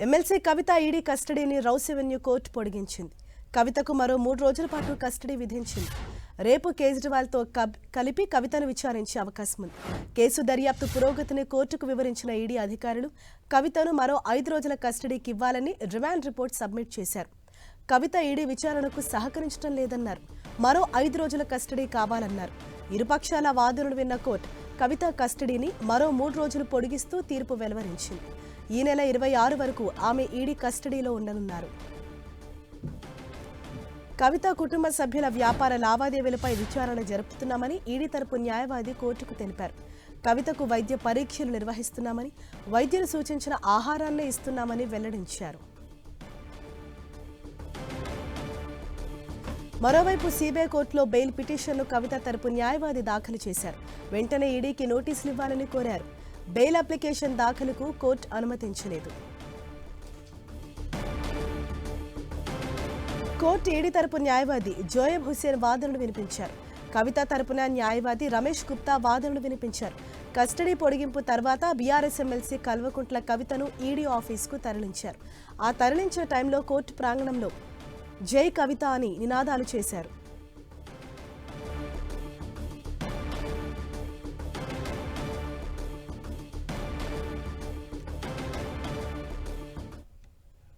MLC కవిత ED కస్టడీని rows avenue court పొడిగించింది. కవితకు మరో 3 రోజుల పాటు కస్టడీ విధించింది. రేపు కేజ్రీవాల్తో కలిపి కవితను విచారించే అవకాశం ఉంది. కేసు దర్యాప్తు పురోగతిని కోర్టుకు వివరించిన ఈడీ అధికారులు కవితను మరో 5 రోజుల కస్టడీకి ఇవ్వాలని రిమాండ్ రిపోర్ట్ సబ్మిట్ చేశారు. కవిత ఈడీ విచారణకు సహకరించడం లేదన్నారు. మరో 5 రోజుల కస్టడీ కావాలన్నారు. ఇరుపక్షాల వాదనలు విన్న కోర్టు కవిత కస్టడీని మరో 3 రోజులు పొడిగిస్తూ తీర్పు వెలువరించింది. ఈ నెల 26 వరకు ఆమె ఈడీ కస్టడీలో ఉండనున్నారు. కవిత కుటుంబ సభ్యుల వ్యాపార లావాదేవీలపై విచారణ జరుపుతున్నామని ఈడీ తరపు న్యాయవాది కోర్టుకు తెలిపారు. కవితకు వైద్య పరీక్షలు నిర్వహిస్తున్నామని, వైద్యులు సూచించిన ఆహారాన్నే ఇస్తున్నామని వెల్లడించారు. మరోవైపు సిబిఐ కోర్టులో బెయిల్ పిటిషన్ను కవిత తరపు న్యాయవాది దాఖలు చేశారు. వెంటనే ఈడీకి నోటీసులు ఇవ్వాలని కోరారు. బెయిల్ అప్లికేషన్ దాఖలుకు కోర్టు అనుమతించలేదు. కోర్టు ఈడీ తరపు న్యాయవాది జోయబ్ హుసేన్ వాదనలు వినిపించారు. కవిత తరపున న్యాయవాది రమేష్ గుప్తా వాదనలు వినిపించారు. కస్టడీ పొడిగింపు తర్వాత బీఆర్ఎస్ ఎమ్మెల్సీ కల్వకుంట్ల కవితను ఈడీ ఆఫీసుకు తరలించారు. ఆ తరలించే టైంలో కోర్టు ప్రాంగణంలో జై కవిత అని నినాదాలు చేశారు.